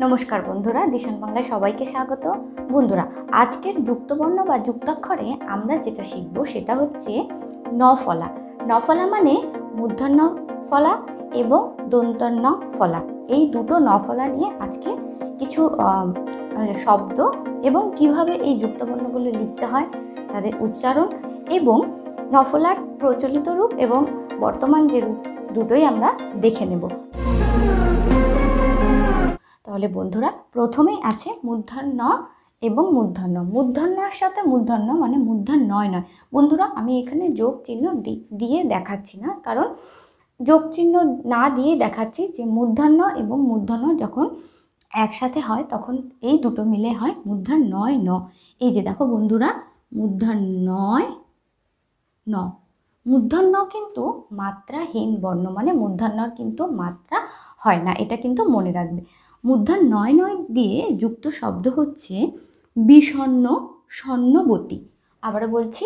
নমস্কার বন্ধুরা, দিশান বাংলায় সবাইকে স্বাগত। বন্ধুরা, আজকের যুক্তবর্ণ বা যুক্তাক্ষরে আমরা যেটা শিখব সেটা হচ্ছে নফলা। নফলা মানে মূর্ধন্য ফলা এবং দন্তন্য ফলা। এই দুটো নফলা নিয়ে আজকে কিছু শব্দ এবং কিভাবে এই যুক্তবর্ণগুলো লিখতে হয়, তাদের উচ্চারণ এবং নফলার প্রচলিত রূপ এবং বর্তমান যে রূপ, দুটোই আমরা দেখে নেব। তাহলে বন্ধুরা, প্রথমেই আছে মূর্ধন্য এবং মূর্ধন্য। মূর্ধন্যর সাথে মূর্ধন্য মানে মূর্ধন্যয় নয়। বন্ধুরা, আমি এখানে যোগ চিহ্ন দিয়ে দেখাচ্ছি না, কারণ যোগ চিহ্ন না দিয়ে দেখাচ্ছি যে মূর্ধন্য এবং মূর্ধন্য যখন একসাথে হয় তখন এই দুটো মিলে হয় মূর্ধন্যয় ন। এই যে দেখো বন্ধুরা, মূর্ধন্যয় ন। মূর্ধন্য কিন্তু মাত্রাহীন বর্ণ, মানে মূর্ধন্যর কিন্তু মাত্রা হয় না, এটা কিন্তু মনে রাখবে। মূর্ধন্যয় নয় দিয়ে যুক্ত শব্দ হচ্ছে বিষণ্ণ স্বর্ণবতী। আবার বলছি,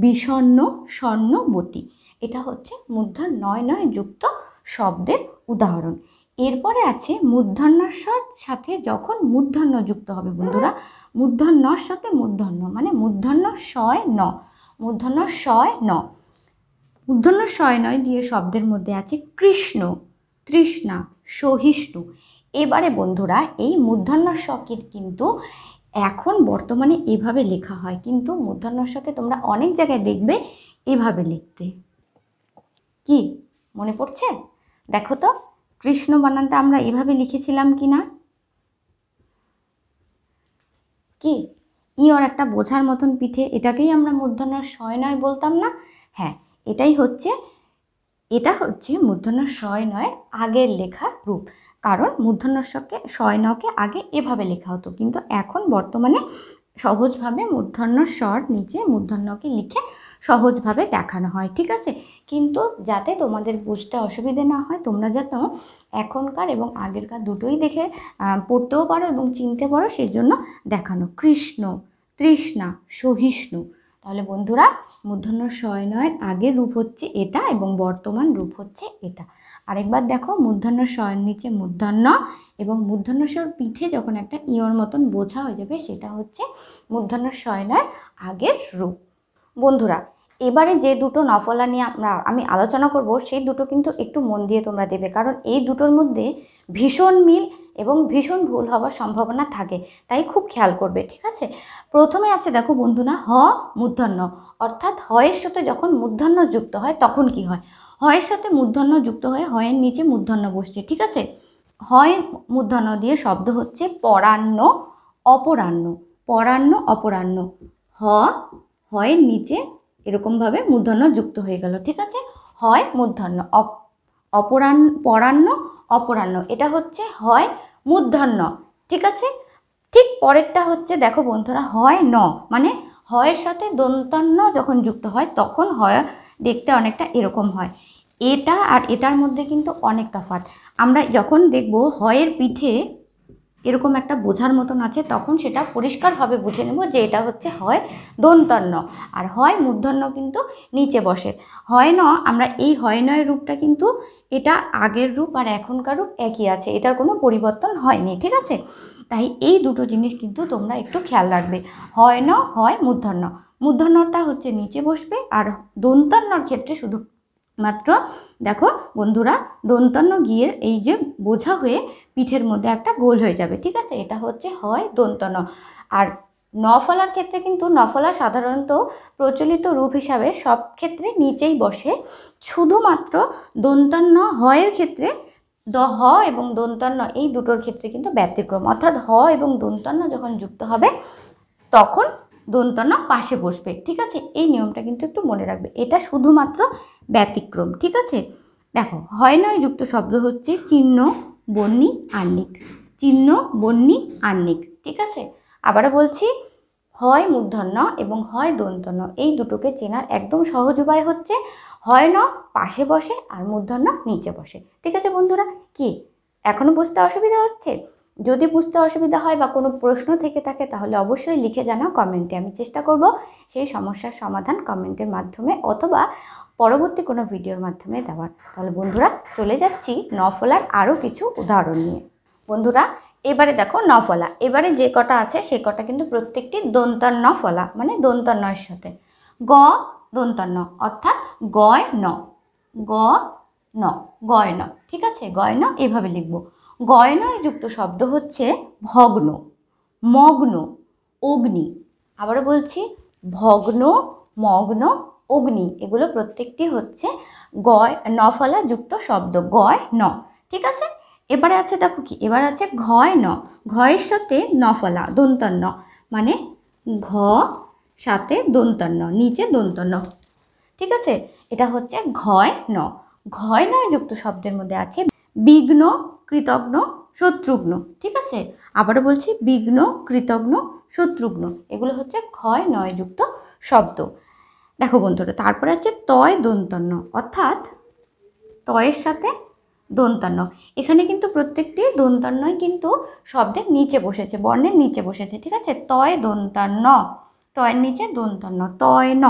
বিষণ্ণ স্বর্ণবতী। এটা হচ্ছে মূর্ধন্যয় নয় যুক্ত শব্দের উদাহরণ। এরপরে আছে মূর্ধন্যর সাথে যখন মূর্ধন্য যুক্ত হবে বন্ধুরা, মূর্ধন্যর সাথে মূর্ধন্য মানে মূর্ধন্য শয় ন। মূর্ধন্য শয় ন। মূর্ধন্য শয় নয় দিয়ে শব্দের মধ্যে আছে কৃষ্ণ, তৃষ্ণা, সহিষ্ণু। এবারে বন্ধুরা, এই মূর্ধন্য শকে কিন্তু এখন বর্তমানে এভাবে লেখা হয়, কিন্তু মূর্ধন্য শকে তোমরা অনেক জায়গায় দেখবে এভাবে লিখতে। কি মনে পড়ছে? দেখো তো, কৃষ্ণ বানানটা আমরা এভাবে লিখেছিলাম কি না? কি ইয়র একটা বোঝার মতন পিঠে, এটাকেই আমরা মূর্ধন্য শয় নয় বলতাম না? হ্যাঁ, এটা হচ্ছে মূর্ধন্য শয় নয়ের আগের লেখা রূপ। কারণ মূর্ধন্য শয় নকে আগে এভাবে লেখা হতো, কিন্তু এখন বর্তমানে সহজভাবে মূর্ধন্য স্বর নিচে মূর্ধন্যকে লিখে সহজভাবে দেখানো হয়, ঠিক আছে? কিন্তু যাতে তোমাদের বুঝতে অসুবিধে না হয়, তোমরা যাতে এখনকার এবং আগেরকার দুটোই দেখে পড়তেও পারো এবং চিনতে পারো, সেই জন্য দেখানো। কৃষ্ণ, তৃষ্ণা, সহিষ্ণু। তাহলে বন্ধুরা, মূর্ধন্য শয় নয়ের আগের রূপ হচ্ছে এটা এবং বর্তমান রূপ হচ্ছে এটা। আরেকবার দেখো, মূর্ধন্য শয়ের নিচে মূর্ধন্য এবং মূর্ধন্য স্বর পিঠে যখন একটা ইয়র মতন বোঝা হয়ে যাবে, সেটা হচ্ছে মূর্ধন্য শয় নয়ের আগের রূপ। বন্ধুরা, এবারে যে দুটো নফলা নিয়ে আমি আলোচনা করব, সেই দুটো কিন্তু একটু মন দিয়ে তোমরা দেবে, কারণ এই দুটোর মধ্যে ভীষণ মিল এবং ভীষণ ভুল হওয়ার সম্ভাবনা থাকে, তাই খুব খেয়াল করবে, ঠিক আছে? প্রথমে আছে দেখো বন্ধুরা, হ মূর্ধন্য। অর্থাৎ হয়ের সাথে যখন মূর্ধন্য যুক্ত হয় তখন কি হয়? হয়ের সাথে মূর্ধন্য যুক্ত হয়ে হয়ের নিচে মূর্ধন্য বসছে, ঠিক আছে? হয় মূর্ধন্য দিয়ে শব্দ হচ্ছে পরাহ্ন, অপরাহ্ন। পরাহ্ন, অপরাহ্ন। হয়ের নিচে এরকমভাবে মূর্ধন্য যুক্ত হয়ে গেল, ঠিক আছে? হয় মূর্ধন্য, পরাহ্ন, অপরাহ্ন। এটা হচ্ছে হয় মূর্ধন্য, ঠিক আছে? ঠিক পরেরটা হচ্ছে দেখো বন্ধুরা, হয় ন। মানে হয়ের সাথে দন্তান্ন যখন যুক্ত হয় তখন হয় দেখতে অনেকটা এরকম হয়। এটা আর এটার মধ্যে কিন্তু অনেক তফাৎ। আমরা যখন দেখব হয়ের পিঠে এরকম একটা বোঝার মতন আছে, তখন সেটা পরিষ্কারভাবে বুঝে নেব যে এটা হচ্ছে হয় দন্তান্ন, আর হয় মূর্ধন্য কিন্তু নিচে বসে। হয় ন, আমরা এই হয় নয় রূপটা কিন্তু এটা আগের রূপ আর এখনকার রূপ একই আছে, এটার কোনো পরিবর্তন হয়নি, ঠিক আছে? তাই এই দুটো জিনিস কিন্তু তোমরা একটু খেয়াল রাখবে। হয় ন, হয় মূর্ধন্য। মূর্ধন্যটা হচ্ছে নিচে বসবে, আর দন্তান্নর ক্ষেত্রে শুধুমাত্র দেখো বন্ধুরা, দন্তান্ন গিয়ে এই যে বোঝা হয়ে পিঠের মধ্যে একটা গোল হয়ে যাবে, ঠিক আছে? এটা হচ্ছে হয় দন্তান্ন। আর নফলার ক্ষেত্রে কিন্তু নফলা সাধারণত প্রচলিত রূপ হিসাবে সব ক্ষেত্রে নিচেই বসে, শুধুমাত্র দন্তান্ন হয়ের ক্ষেত্রে হ এবং দন্তান্ন এই দুটোর ক্ষেত্রে কিন্তু ব্যতিক্রম। অর্থাৎ হ এবং দন্তান্ন যখন যুক্ত হবে তখন দন্তান্ন পাশে বসবে, ঠিক আছে? এই নিয়মটা কিন্তু একটু মনে রাখবে, এটা শুধুমাত্র ব্যতিক্রম, ঠিক আছে? দেখো, হয় নয় যুক্ত শব্দ হচ্ছে চিহ্ন, বর্ণী, আহ্নিক। চিহ্ন, বর্ণী, আহ্নিক, ঠিক আছে? আবারও বলছি, হয় মূর্ধন্য এবং হয় দন্তান্ন, এই দুটোকে চেনার একদম সহজ উপায় হচ্ছে হয় ন পাশে বসে আর মূর্ধন্য নিচে বসে, ঠিক আছে বন্ধুরা? কি এখনো বুঝতে অসুবিধা হচ্ছে? যদি বুঝতে অসুবিধা হয় বা কোনো প্রশ্ন থেকে থাকে তাহলে অবশ্যই লিখে জানাও কমেন্টে। আমি চেষ্টা করব সেই সমস্যার সমাধান কমেন্টের মাধ্যমে অথবা পরবর্তী কোনো ভিডিওর মাধ্যমে দেওয়ার। তাহলে বন্ধুরা, চলে যাচ্ছি নফলার আরও কিছু উদাহরণ নিয়ে। বন্ধুরা, এবারে দেখো ন ফলা, এবারে যে কটা আছে সে কটা কিন্তু প্রত্যেকটি দন্তান্ন ফলা, মানে দন্তান্নয়ের সাথে। গ দন্তান্ন অর্থাৎ গয় ন, গ ন, গয় ন, ঠিক আছে, গয় ন এভাবে লিখব। গয় নয় যুক্ত শব্দ হচ্ছে ভগ্ন, মগ্ন, অগ্নি। আবারও বলছি, ভগ্ন, মগ্ন, অগ্নি, এগুলো প্রত্যেকটি হচ্ছে গয় ন ফলা যুক্ত শব্দ, গয় ন, ঠিক আছে। এবারে আছে দেখো কি, এবার আছে ঘয় ন, ঘয়ের সাথে ন ফলা দন্তান্ন, মানে ঘ সাথে দন্তান্ন, নিচে দন্তান্ন, ঠিক আছে। এটা হচ্ছে ঘয় ন। ঘয় নয় যুক্ত শব্দের মধ্যে আছে বিঘ্ন, কৃতঘ্ন, শত্রুঘ্ন, ঠিক আছে। আবারও বলছি, বিঘ্ন, কৃতঘ্ন, শত্রুঘ্ন, এগুলো হচ্ছে ঘয় নয় যুক্ত শব্দ। দেখো বন্ধুরা, তারপরে আছে তয় দন্তান্ন, অর্থাৎ তয়ের সাথে দন্তান্ন। এখানে কিন্তু প্রত্যেকটি দন্তান্নই কিন্তু শব্দের নিচে বসেছে, বর্ণের নিচে বসেছে, ঠিক আছে। তয় দন্তান্ন, তয়ের নিচে দন্তান্ন, তয় ন।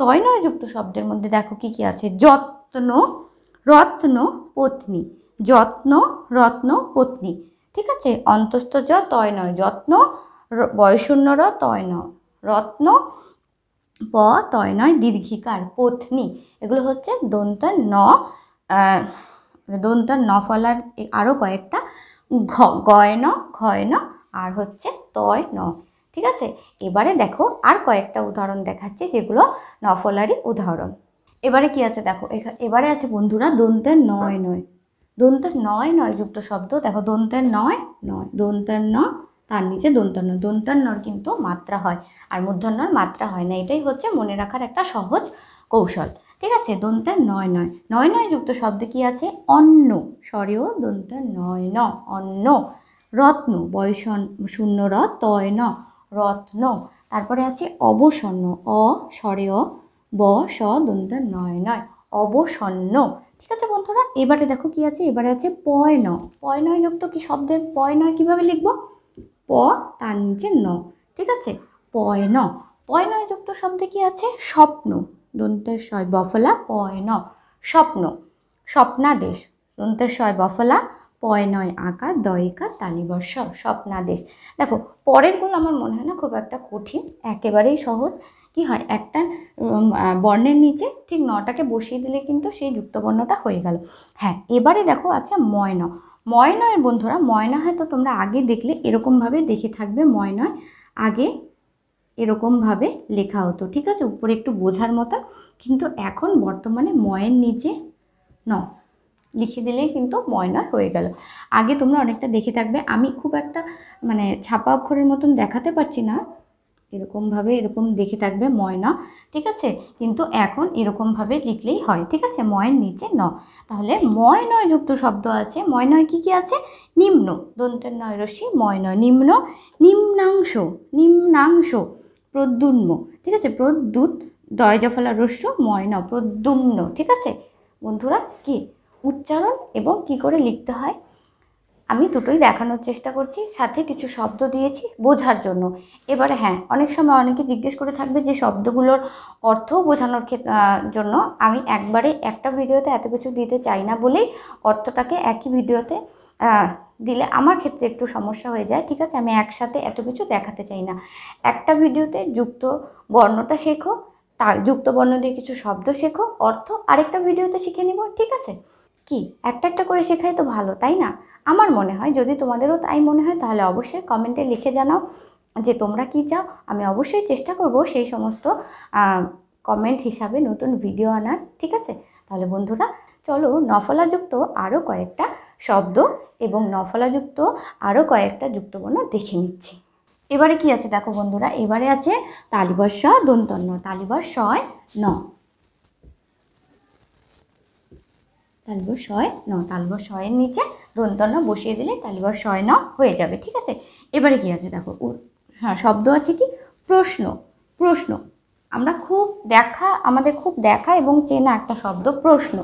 তয় নয় যুক্ত শব্দের মধ্যে দেখো কি কি আছে, যত্ন, রত্ন, পত্নী, যত্ন, রত্ন, পত্নী, ঠিক আছে। অন্তস্থ জ তয় নয়, যত্ন, বয়শূন্য র তয় ন, রত্ন, প তয় নয় দীর্ঘিকার, পত্নী, এগুলো হচ্ছে দন্তার ন, দন্তার ন ফলার আরও কয়েকটা গয় ন, ঘয় ন, আর হচ্ছে তয় ন, ঠিক আছে। এবারে দেখো আর কয়েকটা উদাহরণ দেখাচ্ছি যেগুলো ন ফলারই উদাহরণ। এবারে কি আছে দেখো, এবারে আছে বন্ধুরা দন্তের নয় নয়, দন্তের নয় নয় যুক্ত শব্দ। দেখো দন্তের নয় নয়, দন্তের ন, তার নিচে দন্তান্ন, দন্তান্নর কিন্তু মাত্রা হয় আর মূর্ধন্যর মাত্রা হয় না, এটাই হচ্ছে মনে রাখার একটা সহজ কৌশল, ঠিক আছে। দন্তের নয় নয়, নয় নয় যুক্ত শব্দ কি আছে, অন্ন, স্বরেও দন্তের নয় ন, অন্ন, রত্ন, বয়সন শূন্য র তয় ন, রত্ন। তারপরে আছে অবসন্ন, অ স্বরেও ব স দন্তের নয় নয়, অবসন্ন, ঠিক আছে বন্ধুরা। এবারে দেখো কি আছে, এবারে আছে পয় ন, পয় নয় যুক্ত কি শব্দের পয় নয় কিভাবে লিখবো, প তার নিচে ন, ঠিক আছে, পয় ন। পয় নয় যুক্ত শব্দে কি আছে, স্বপ্ন, দন্তের শয় বফলা পয় ন, স্বপ্ন, স্বপ্নাদেশ, দন্তের শয় বফলা পয় নয় আকার দয়িকা তালিবর্ষ, স্বপ্নাদেশ। দেখো পরেরগুলো আমার মনে হয় না খুব একটা কঠিন, একেবারেই সহজ। কি হয়, একটা বর্ণের নিচে ঠিক নটাকে বসিয়ে দিলে কিন্তু সেই যুক্তবর্ণটা হয়ে গেল। হ্যাঁ, এবারে দেখো আচ্ছা ময়ন, ময়নয়ের বন্ধুরা, ময়না হয়তো তোমরা আগে দেখলে এরকমভাবে দেখে থাকবে, ময়নয় আগে এরকমভাবে লেখা হতো, ঠিক আছে, উপরে একটু বোঝার মতো। কিন্তু এখন বর্তমানে ময়ের নিচে ন লিখে দিলেই কিন্তু ময়নয় হয়ে গেল। আগে তোমরা অনেকটা দেখে থাকবে, আমি খুব একটা মানে ছাপা অক্ষরের মতন দেখাতে পারছি না, এরকমভাবে এরকম দেখে থাকবে ময়না, ঠিক আছে, কিন্তু এখন এরকমভাবে লিখলেই হয়, ঠিক আছে, ময়ের নিচে ন। তাহলে ময় নয় যুক্ত শব্দ আছে, ময় নয় কী কী আছে, নিম্ন, দন্তের নয় রশ্মি ময় নয়, নিম্ন, নিম্নাংশ, নিম্নাংশ, প্রদ্যুম্ন, ঠিক আছে, প্রদ্যুৎ দয় জফলা রস্য ময় ন, প্রদ্যুম্ন, ঠিক আছে বন্ধুরা। কি উচ্চারণ এবং কি করে লিখতে হয় আমি দুটোই দেখানোর চেষ্টা করছি, সাথে কিছু শব্দ দিয়েছি বোঝার জন্য। এবারে হ্যাঁ, অনেক সময় অনেকে জিজ্ঞেস করে থাকবে যে শব্দগুলোর অর্থও বোঝানোর জন্য আমি একবারে একটা ভিডিওতে এত কিছু দিতে চাই না বলেই অর্থটাকে একই ভিডিওতে দিলে আমার ক্ষেত্রে একটু সমস্যা হয়ে যায়, ঠিক আছে। আমি একসাথে এত কিছু দেখাতে চাই না, একটা ভিডিওতে যুক্ত বর্ণটা শেখো, তা যুক্ত বর্ণ দিয়ে কিছু শব্দ শেখো, অর্থ আরেকটা ভিডিওতে শিখে নিব, ঠিক আছে। কি একটা একটা করে শেখাই তো ভালো, তাই না? আমার মনে হয়, যদি তোমাদেরও তাই মনে হয় তাহলে অবশ্যই কমেন্টে লিখে জানাও যে তোমরা কি চাও। আমি অবশ্যই চেষ্টা করব সেই সমস্ত কমেন্ট হিসাবে নতুন ভিডিও আনার, ঠিক আছে। তাহলে বন্ধুরা চলো নফলাযুক্ত আরও কয়েকটা শব্দ এবং নফলাযুক্ত আরও কয়েকটা যুক্তবর্ণ দেখে নিচ্ছি। এবারে কি আছে দেখো বন্ধুরা, এবারে আছে তালিবর্ষ দন্তন্য, তালিবর্ষয় ন, তালিবর্ষয় ন, তালিবর্ষয়ের নিচে দন্তন্য বসিয়ে দিলে তালিবর্ষয় ন হয়ে যাবে, ঠিক আছে। এবারে কি আছে দেখো, হ্যাঁ শব্দ আছে কি, প্রশ্ন, প্রশ্ন আমরা আমাদের খুব দেখা এবং চেনা একটা শব্দ প্রশ্ন,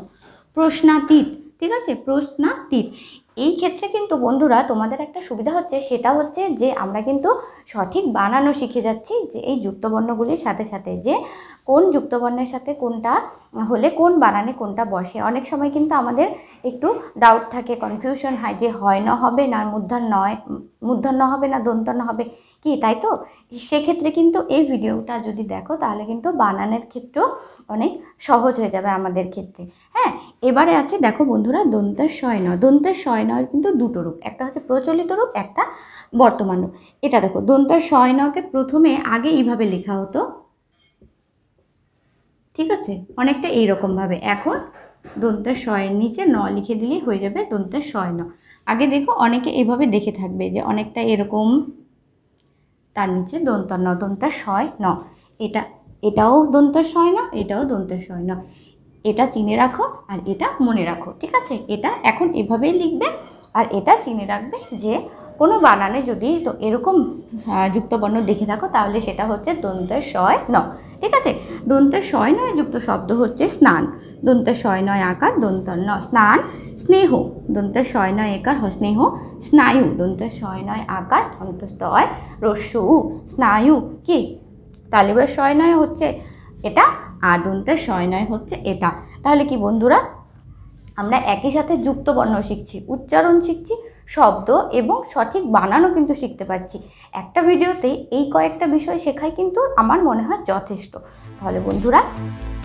প্রশ্নাতীত, ঠিক আছে, প্রশ্নাতীত। এই ক্ষেত্রে কিন্তু বন্ধুরা তোমাদের একটা সুবিধা হচ্ছে, সেটা হচ্ছে যে আমরা কিন্তু সঠিক বানানো শিখে যাচ্ছি, যে এই যুক্তবর্ণগুলির সাথে সাথে যে কোন যুক্তবর্ণের সাথে কোনটা হলে কোন বানানে কোনটা বসে। অনেক সময় কিন্তু আমাদের একটু ডাউট থাকে, কনফিউশন হয় যে হয় ন হবে না মূর্ধন্য হবে না দন্তন্য হবে কি, তাই তো? সেক্ষেত্রে কিন্তু এই ভিডিওটা যদি দেখো তাহলে কিন্তু বানানের ক্ষেত্রেও অনেক সহজ হয়ে যাবে আমাদের ক্ষেত্রে। হ্যাঁ, এবারে আছে দেখো বন্ধুরা দন্তের শয় ন। দন্তের শয় নয়ের কিন্তু দুটো রূপ, একটা হচ্ছে প্রচলিত রূপ, একটা বর্তমান রূপ। এটা দেখো দন্তের শয় নকে প্রথমে আগে এইভাবে লেখা হতো, ঠিক আছে, অনেকটা এইরকমভাবে। এখন দন্তের শয়ের নিচে ন লিখে দিলেই হয়ে যাবে দন্তের শয় ন। আগে দেখো অনেকে এভাবে দেখে থাকবে যে অনেকটা এরকম, তার নিচে দন্তান্ন দন্তের শয় ন। এটাও দন্তের শয় ন, এটাও দন্তের শয় ন। এটা চিনে রাখো আর এটা মনে রাখো, ঠিক আছে? এটা এখন এভাবেই লিখবে আর এটা চিনে রাখবে যে কোনো বানানে যদি তো এরকম যুক্তবর্ণ দেখে থাকো তাহলে সেটা হচ্ছে দন্তের শয় ন, ঠিক আছে? দন্তের শয় নয় যুক্ত শব্দ হচ্ছে স্নান, দন্তের শয় নয় আকার দন্তন্য স্নান। স্নেহ দন্তের শয় নয় একার হ স্নেহ। স্নায়ু দন্তের শয় নয় আকার অন্তস্থ হয় রস্যু স্নায়ু কি, তালিবের শয় নয় হচ্ছে এটা আর দন্তের শয় নয় হচ্ছে এটা। তাহলে কি বন্ধুরা, আমরা একই সাথে যুক্তবর্ণ শিখছি, উচ্চারণ শিখছি, শব্দ এবং সঠিক বানানও কিন্তু শিখতে পারছি। একটা ভিডিওতে এই কয়েকটা বিষয় শেখাই কিন্তু আমার মনে হয় যথেষ্ট। তাহলে বন্ধুরা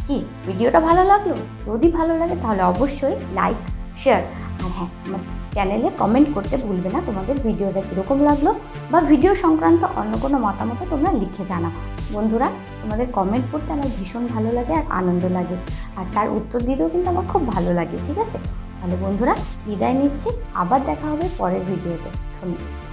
কি ভিডিওটা ভালো লাগলো? যদি ভালো লাগে তাহলে অবশ্যই লাইক শেয়ার আর হ্যাঁ আমার চ্যানেলে কমেন্ট করতে ভুলবে না তোমাদের ভিডিওটা কীরকম লাগলো বা ভিডিও সংক্রান্ত অন্য কোনো মতামত তোমরা লিখে জানাও। বন্ধুরা তোমাদের কমেন্ট করতে আমার ভীষণ ভালো লাগে আর আনন্দ লাগে, আর তার উত্তর দিতেও কিন্তু আমার খুব ভালো লাগে, ঠিক আছে? তাহলে বন্ধুরা বিদায় নিচ্ছি, আবার দেখা হবে পরের ভিডিওতে। ধন্যবাদ।